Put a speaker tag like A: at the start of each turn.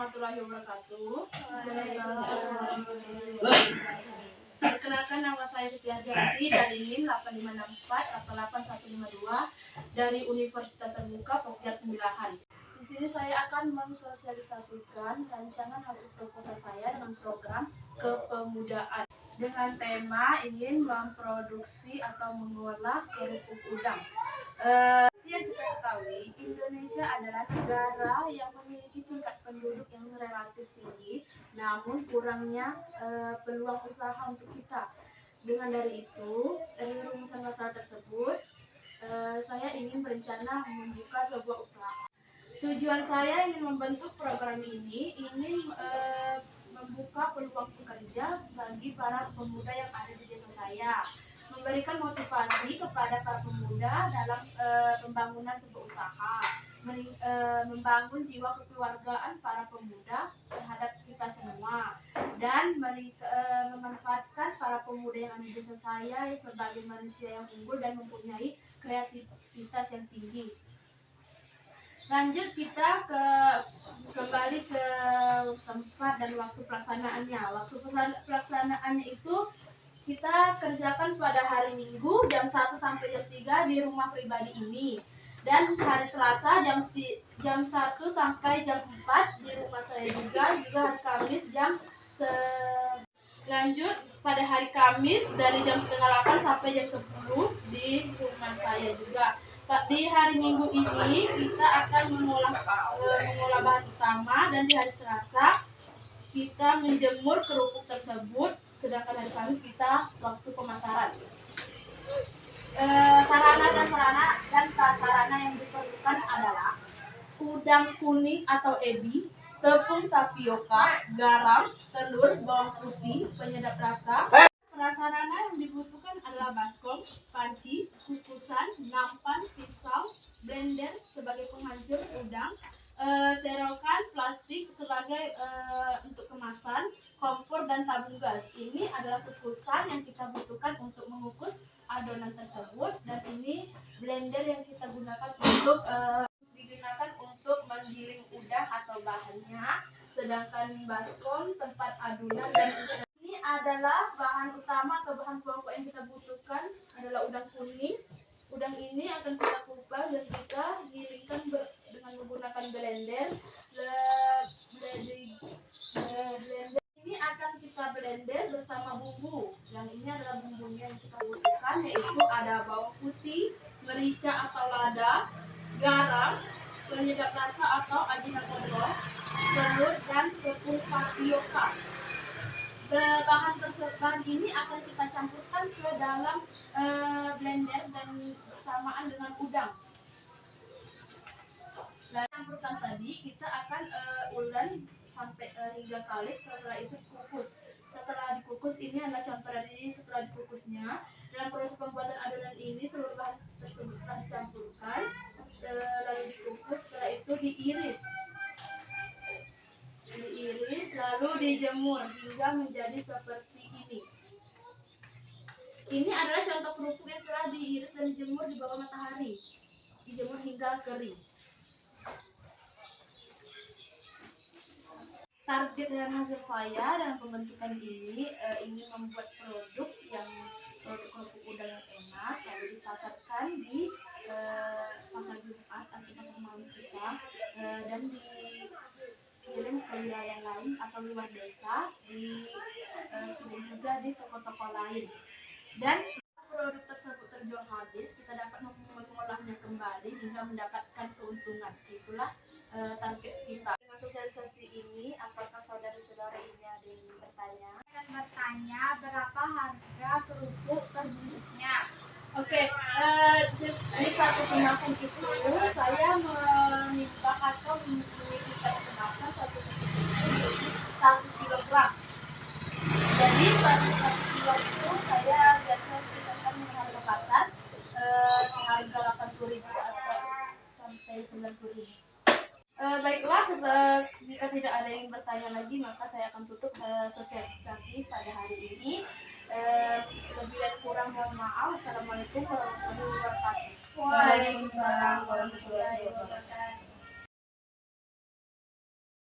A: warahmatullahi wabarakatuh. Perkenalkan, nama saya Setiaryanti dari NIM 8564 atau 8152 dari Universitas Terbuka Pokja Pemilahan. Di sini saya akan mensosialisasikan rancangan hasil proposal saya dengan program kepemudaan dengan tema ingin memproduksi atau mengolah kerupuk udang. Yang kita ketahui, Indonesia adalah negara yang memiliki tingkat penduduk yang relatif tinggi, namun kurangnya peluang usaha untuk kita. Dengan dari itu, dari rumusan masalah tersebut, saya ingin berencana membuka sebuah usaha. Tujuan saya ingin membentuk program ini, ingin membuka peluang pekerja bagi para pemuda yang ada di desa saya, memberikan motivasi kepada para pemuda dalam pembangunan sebuah usaha, membangun jiwa kekeluargaan para pemuda terhadap kita semua, dan memanfaatkan para pemuda yang ada di desa saya sebagai manusia yang unggul dan mempunyai kreativitas yang tinggi. Lanjut, kita kembali ke tempat dan waktu pelaksanaannya. Waktu pelaksanaannya itu kita kerjakan pada hari Minggu jam 1 sampai jam 3 di rumah pribadi ini. Dan hari Selasa jam 1 sampai jam 4 di rumah saya juga hari Kamis lanjut pada hari Kamis dari jam 7:30 sampai jam 10 di rumah saya juga. Di hari Minggu ini kita akan mengolah bahan utama, dan di hari Selasa kita menjemur kerupuk tersebut, sedangkan hari Kamis kita waktu pemasaran. Sarana dan prasarana yang diperlukan adalah udang kuning atau ebi, tepung tapioka, garam, telur, bawang putih, penyedap rasa. Prasarana yang dibutuhkan adalah baskom, panci, kukusan, nampan, pisau, blender sebagai penghancur udang, serokan plastik sebagai untuk kemasan, kompor, dan tabung gas. Ini adalah kukusan yang kita butuhkan untuk mengukus adonan tersebut, dan ini blender yang kita gunakan untuk menggiling udang atau bahannya, sedangkan baskom tempat adonan, dan ini adalah bahan utama atau bahan pokok yang kita butuhkan adalah udang kuning. Udang ini akan kita kupas dan kita gilingkan dengan menggunakan blender. Blender ini akan kita blender bersama bumbu. Yang ini adalah bumbunya yang kita butuhkan, yaitu ada bawang putih, merica atau lada, garam, penyedap rasa atau ajinomoto, telur, dan tepung tapioka. Bahan ini akan kita campurkan ke dalam blender dan bersamaan dengan udang. Dan campurkan tadi kita akan ulend sampai 3 kali. Setelah itu kukus. Setelah dikukus, ini adalah contoh dari setelah dikukusnya. Dalam proses pembuatan adonan ini seluruh bahan tersebut telah dicampurkan, lalu dikukus. Setelah itu diiris lalu dijemur hingga menjadi seperti ini. Ini adalah contoh kerupuk yang telah diiris dan dijemur di bawah matahari, dijemur hingga kering. Target dan hasil saya dalam pembentukan ini ingin membuat produk kerupuk udang yang enak, lalu dipasarkan di pasar Jumat atau pasar malam kita, dan dikirim ke wilayah lain atau luar desa, dikirim juga di toko-toko lain. Dan produk tersebut terjual habis, kita dapat mengolahnya kembali hingga mendapatkan keuntungan. Itulah target kita. Dengan sosialisasi ini, apakah saudara-saudara ini ada yang bertanya?
B: Akan bertanya berapa harga kerupuk per bungkusnya.
A: Oke, di satu kemasan itu saya menimbang atau mengisikan kemasan 1 kilogram. Jadi 1 kilo itu saya biasa sisakan dengan harga pasar seharga 80.000 atau sampai 90.000. Baiklah, jika tidak ada yang bertanya lagi, maka saya akan tutup sosialisasi pada hari ini. Lebih dan kurang mohon maaf. Assalamualaikum warahmatullahi wabarakatuh.
B: Waalaikumsalam warahmatullahi wabarakatuh.